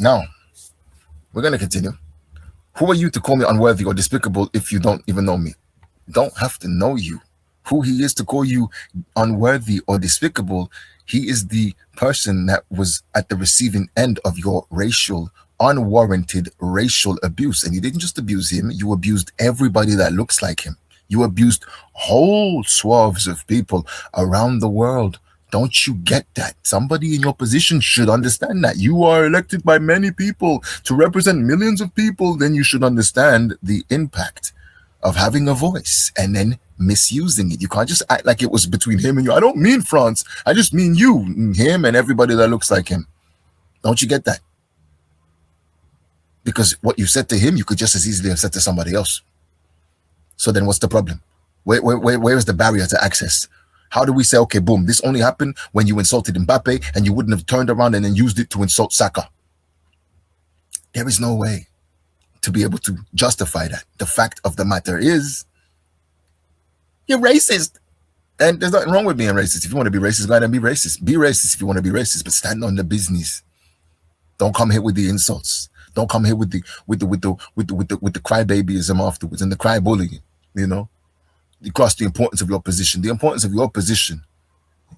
Now, we're going to continue. Who are you to call me unworthy or despicable if you don't even know me? Don't have to know you. Who he is to call you unworthy or despicable, he is the person that was at the receiving end of your unwarranted racial abuse. And you didn't just abuse him, you abused everybody that looks like him. You abused whole swaths of people around the world. Don't you get that? Somebody in your position should understand that. You are elected by many people to represent millions of people. Then you should understand the impact of having a voice and then misusing it. You can't just act like it was between him and you. I don't mean France. I just mean you, him, and everybody that looks like him. Don't you get that? Because what you said to him, you could just as easily have said to somebody else. So then what's the problem? Where is the barrier to access? How do we say, okay, boom, this only happened when you insulted Mbappe and you wouldn't have turned around and then used it to insult Saka? There is no way to be able to justify that. The fact of the matter is, you're racist. And there's nothing wrong with being racist. If you want to be racist, go ahead and be racist. Be racist if you want to be racist, but stand on the business. Don't come here with the insults. Don't come here with the crybabyism afterwards and the cry bullying. You know, you cross the importance of your position. The importance of your position.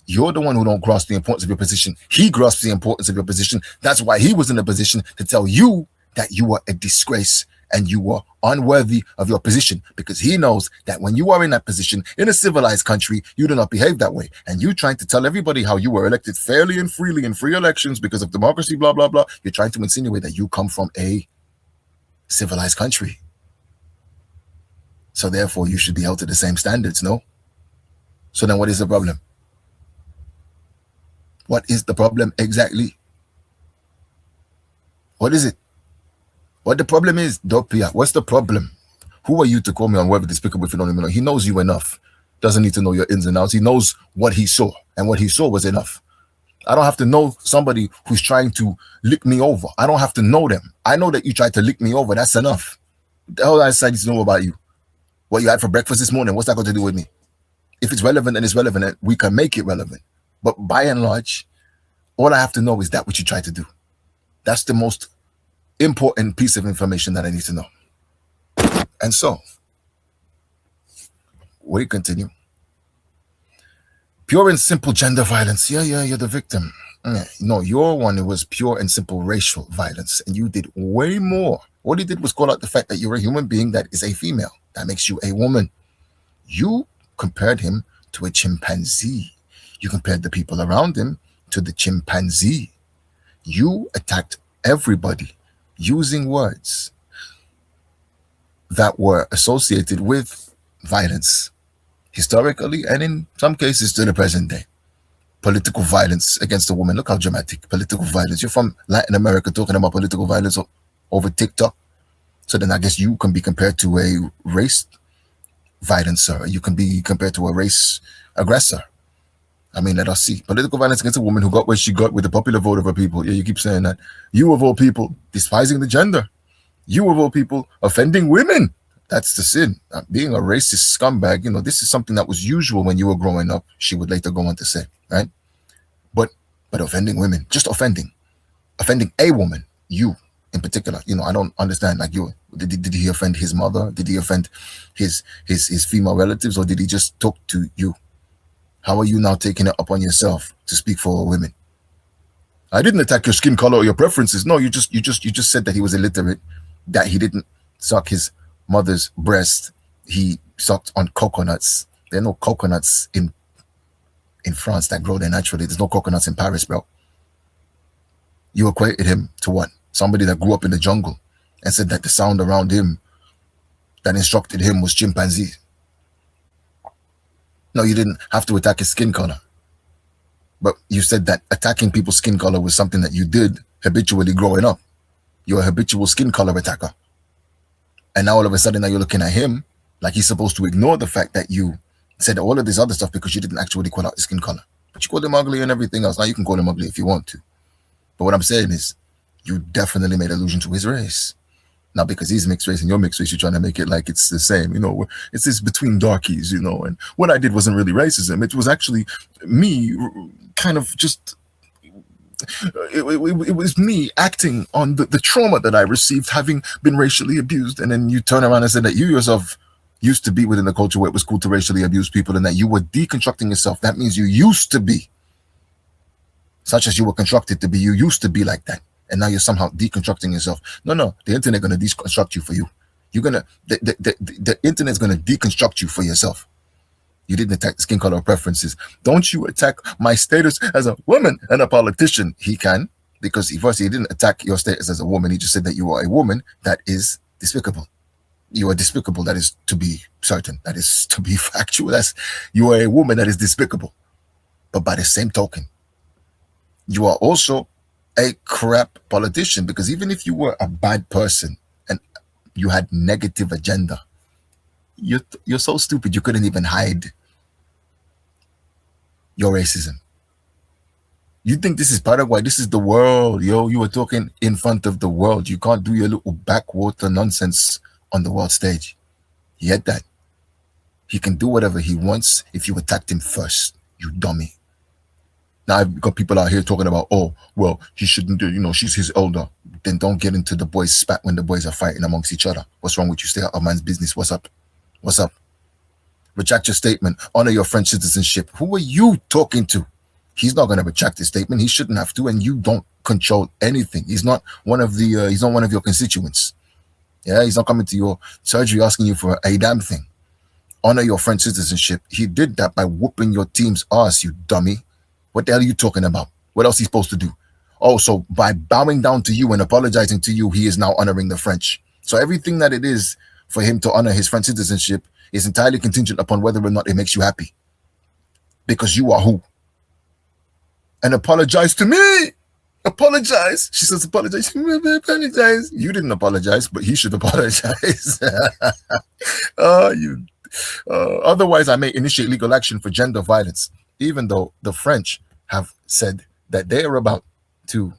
You're the one who don't grasp the importance of your position. He grasps the importance of your position. That's why he was in a position to tell you that you are a disgrace and you are unworthy of your position, because he knows that when you are in that position in a civilized country, you do not behave that way. And you trying to tell everybody how you were elected fairly and freely in free elections because of democracy, blah, blah, blah. You're trying to insinuate that you come from a civilized country. So therefore, you should be held to the same standards, no? So then what is the problem? What is the problem exactly? What is it? What the problem is, Dopia? What's the problem? Who are you to call me unworthy, despicable if you don't even know? He knows you enough. Doesn't need to know your ins and outs. He knows what he saw, and what he saw was enough. I don't have to know somebody who's trying to lick me over. I don't have to know them. I know that you tried to lick me over. That's enough. What the hell I need to know about you? What you had for breakfast this morning, what's that got to do with me? If it's relevant, then it's relevant, and we can make it relevant. But by and large, all I have to know is that what you tried to do. That's the most important piece of information that I need to know. And so, we continue. Pure and simple gender violence. Yeah, you're the victim. No, your one, it was pure and simple racial violence. And you did way more. What he did was call out the fact that you're a human being that is a female. That makes you a woman. You compared him to a chimpanzee. You compared the people around him to the chimpanzee. You attacked everybody using words that were associated with violence, historically, and in some cases to the present day. Political violence against a woman. Look how dramatic. Political violence. You're from Latin America talking about political violence over TikTok. So then I guess you can be compared to a race violencer. You can be compared to a race aggressor. I mean, let us see. Political violence against a woman who got what she got with the popular vote of her people. Yeah, you keep saying that. You of all people, despising the gender. You of all people, offending women. That's the sin. Being a racist scumbag, this is something that was usual when you were growing up, she would later go on to say, right? But offending women, just offending a woman, you in particular, I don't understand. Like, did he offend his mother? Did he offend his female relatives, or did he just talk to you? How are you now taking it upon yourself to speak for women? I didn't attack your skin color or your preferences. No, you just said that he was illiterate, that he didn't suck his mother's breast. He sucked on coconuts. There are no coconuts in France that grow there naturally. There's no coconuts in Paris, bro. You equated him to what? Somebody that grew up in the jungle and said that the sound around him that instructed him was chimpanzee. No, you didn't have to attack his skin color. But you said that attacking people's skin color was something that you did habitually growing up. You're a habitual skin color attacker. And now all of a sudden, now you're looking at him like he's supposed to ignore the fact that you said all of this other stuff because you didn't actually call out his skin color. But you called him ugly and everything else. Now you can call him ugly if you want to. But what I'm saying is, you definitely made allusion to his race. Not because he's mixed race and you're mixed race, you're trying to make it like it's the same. It's this between darkies, and what I did wasn't really racism. It was actually me kind of just It was me acting on the trauma that I received having been racially abused. And then you turn around and say that you yourself used to be within a culture where it was cool to racially abuse people and that you were deconstructing yourself. That means you used to be, such as you were constructed to be, you used to be like that. And now you're somehow deconstructing yourself. No, the internet going to deconstruct you for you. You're going to, the internet's going to deconstruct you for yourself. You didn't attack the skin color preferences. Don't you attack my status as a woman and a politician. He can, because he didn't attack your status as a woman. He just said that you are a woman that is despicable. You are despicable. That is to be certain. That is to be factual. You are a woman that is despicable. But by the same token, you are also a crap politician, because even if you were a bad person and you had negative agenda, you're so stupid you couldn't even hide your racism. You think this is Paraguay? This is the world, yo. You were talking in front of the world. You can't do your little backwater nonsense on the world stage. He had that. He can do whatever he wants if you attacked him first, you dummy. Now I've got people out here talking about, oh, well, he shouldn't do, she's his elder. Then don't get into the boys' spat when the boys are fighting amongst each other. What's wrong with you? Stay out of man's business. What's up? What's up? Retract your statement. Honor your French citizenship. Who are you talking to? He's not going to retract his statement. He shouldn't have to, and you don't control anything. He's not one of your constituents. Yeah, he's not coming to your surgery asking you for a damn thing. Honor your French citizenship. He did that by whooping your team's ass, you dummy. What the hell are you talking about? What else is he supposed to do? Oh, so by bowing down to you and apologizing to you, he is now honoring the French. So everything that it is for him to honor his French citizenship is entirely contingent upon whether or not it makes you happy. Because you are who? And apologize to me. Apologize. She says apologize. Apologize. You didn't apologize, but he should apologize. Otherwise, I may initiate legal action for gender violence, even though the French have said that they are about to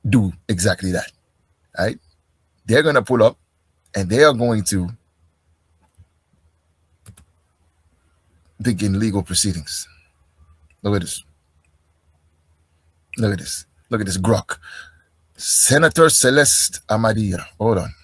do exactly that. Right? They're going to pull up and they are going to begin legal proceedings. Look at this. Look at this. Look at this grok. Senator Celeste Amarilla. Hold on.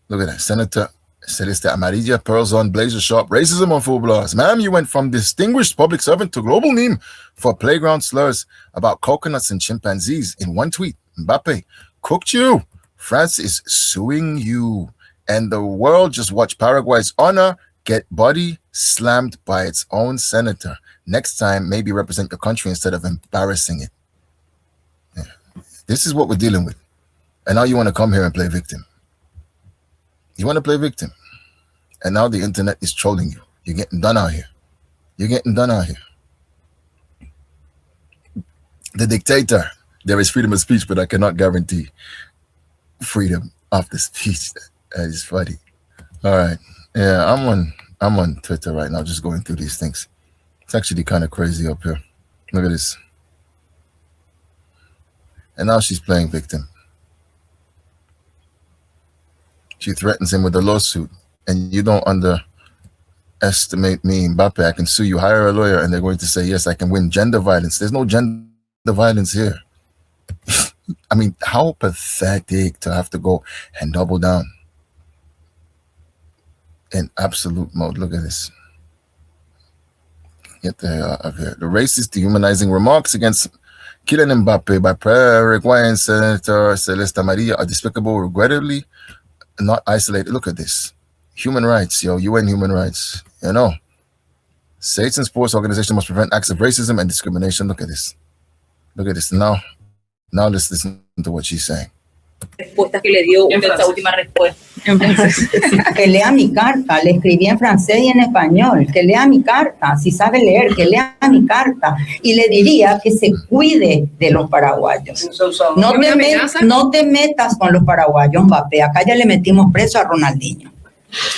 Look at that. Senator Celeste Amarilla, pearls on, blazer sharp, racism on full blast. Ma'am, you went from distinguished public servant to global meme for playground slurs about coconuts and chimpanzees in one tweet. Mbappe cooked you. France is suing you. And the world just watched Paraguay's honor get body slammed by its own senator. Next time, maybe represent your country instead of embarrassing it. Yeah. This is what we're dealing with. And now you want to come here and play victim. You want to play victim. And now the internet is trolling you. You're getting done out here. You're getting done out here. The dictator. There is freedom of speech, but I cannot guarantee freedom of the speech. That is funny. All right. Yeah, I'm on Twitter right now, just going through these things. It's actually kind of crazy up here. Look at this. And now she's playing victim. She threatens him with a lawsuit. And you don't underestimate me, Mbappe. I can sue you. Hire a lawyer, and they're going to say, yes, I can win. Gender violence. There's no gender violence here. I mean, how pathetic to have to go and double down in absolute mode. Look at this. Get the hell out of here. The racist, dehumanizing remarks against Kylian Mbappe by Paraguayan Senator Celeste Amarilla are despicable, regrettably not isolated. Look at this. Human rights, yo, UN human rights. You know, states and sports organizations must prevent acts of racism and discrimination. Look at this. Look at this. Now let's listen to what she's saying. Respuestas que le dio esta última respuesta. Que lea mi carta, le escribí en francés y en español, que lea mi carta, si sabe leer, que lea mi carta, y le diría que se cuide de los paraguayos. No te metas con los paraguayos, Mbappé. Acá ya le metimos preso a Ronaldinho.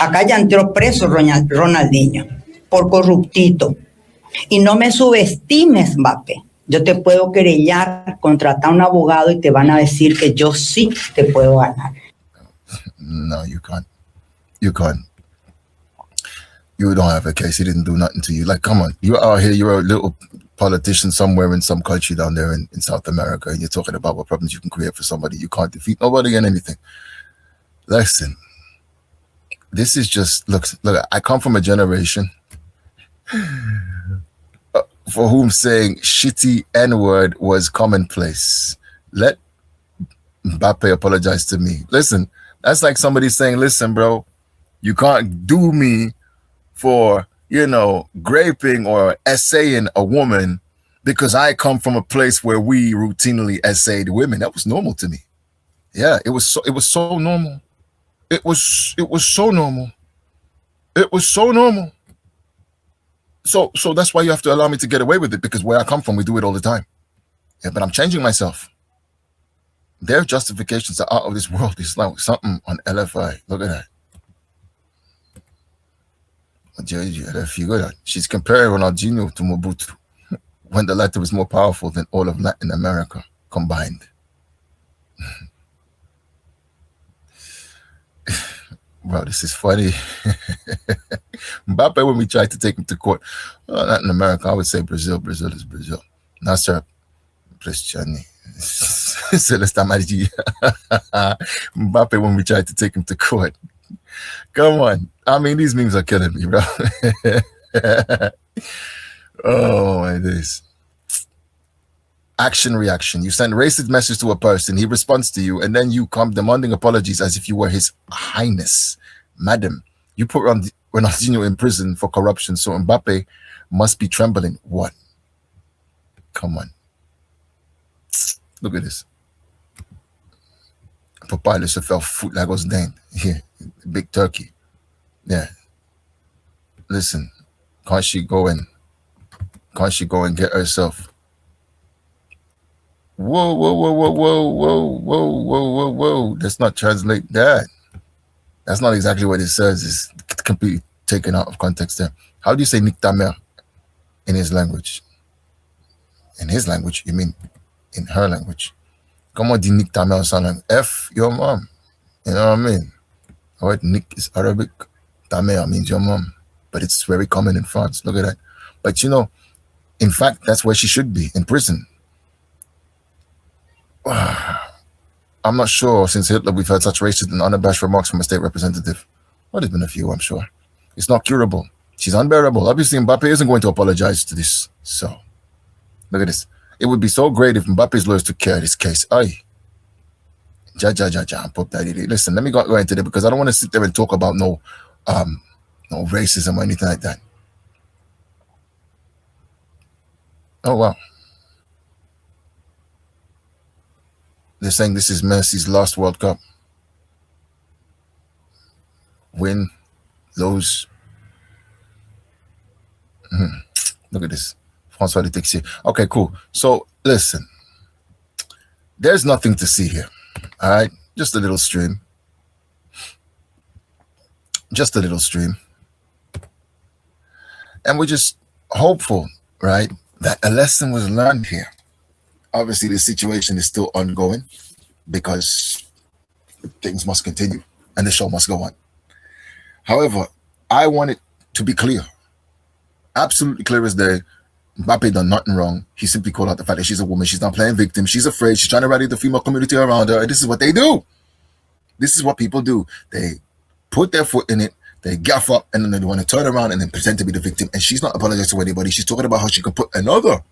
Acá ya entró preso Ronaldinho por corruptito. Y no me subestimes, Mbappé. Yo te puedo querellar, contratar a un abogado y te van a decir que yo sí te puedo ganar. No, you can't. You can't. You don't have a case. He didn't do nothing to you. Like, come on. You're out here. You're a little politician somewhere in some country down there in South America, and you're talking about what problems you can create for somebody. You can't defeat nobody and anything. Listen, this is just, look, I come from a generation for whom saying shitty N-word was commonplace. Let Mbappe apologize to me. Listen, that's like somebody saying, listen, bro, you can't do me for, you know, graping or essaying a woman because I come from a place where we routinely essayed women. That was normal to me. Yeah, it was so normal. It was so normal. It was so normal. So that's why you have to allow me to get away with it, because where I come from, we do it all the time. Yeah, but I'm changing myself. Their justifications are out of this world. It's like something on LFI. Look at that. She's comparing Ronaldinho to Mobutu when the latter was more powerful than all of Latin America combined. Bro, this is funny. Mbappe, when we tried to take him to court, Latin America, I would say Brazil. Brazil is Brazil. Nasser, Cristiani. Mbappe, when we tried to take him to court. Come on. I mean, these memes are killing me, bro. Oh, my days. Action, reaction. You send racist message to a person, he responds to you, and then you come demanding apologies as if you were his highness. Madam, you put Ronaldinho in prison for corruption, so Mbappe must be trembling. What? Come on. Look at this. Papa se fell foot like was dang. Here, big turkey. Yeah. Listen, can't she go and get herself? Whoa. Let's not translate that. That's not exactly what it says. It's completely taken out of context there. How do you say Nick ta mère in his language? In his language, you mean in her language? Comment dit Nick ta mère en langue? F, your mom. You know what I mean? Alright, Nick is Arabic. Ta mère means your mom. But it's very common in France. Look at that. But you know, in fact, that's where she should be, in prison. I'm not sure since Hitler we've heard such racist and unabashed remarks from a state representative. Well, there's been a few, I'm sure. It's not curable. She's unbearable. Obviously, Mbappe isn't going to apologize to this. So, look at this. It would be so great if Mbappe's lawyers took care of this case. Aye. Listen, let me go into it because I don't want to sit there and talk about no racism or anything like that. Oh, wow. They're saying this is Messi's last World Cup. Win, lose. Look at this. François de Texier. Okay, cool. So, listen. There's nothing to see here. All right? Just a little stream. Just a little stream. And we're just hopeful, right, that a lesson was learned here. Obviously, the situation is still ongoing because things must continue and the show must go on. However, I want it to be clear, absolutely clear as day. Mbappe done nothing wrong. He simply called out the fact that she's a woman. She's not playing victim. She's afraid. She's trying to rally the female community around her. And this is what they do. This is what people do. They put their foot in it. They gaff up and then they want to turn around and then pretend to be the victim. And she's not apologizing to anybody. She's talking about how she could put another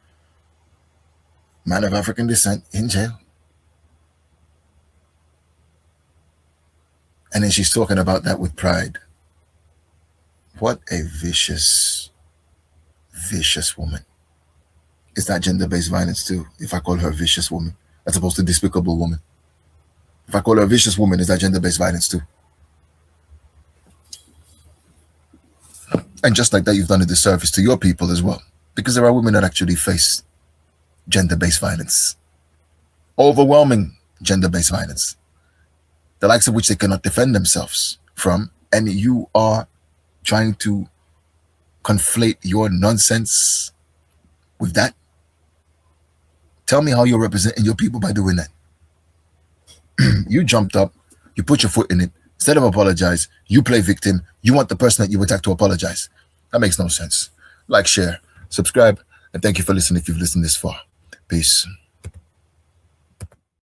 man of African descent in jail. And then she's talking about that with pride. What a vicious, vicious woman. Is that gender-based violence too? If I call her a vicious woman, as opposed to despicable woman. If I call her a vicious woman, is that gender-based violence too? And just like that, you've done a disservice to your people as well. Because there are women that actually face gender-based violence. Overwhelming gender-based violence. The likes of which they cannot defend themselves from. And you are trying to conflate your nonsense with that. Tell me how you're representing your people by doing that. You jumped up, you put your foot in it. Instead of apologize, you play victim. You want the person that you attacked to apologize. That makes no sense. Like, share, subscribe, And thank you for listening if you've listened this far. Peace.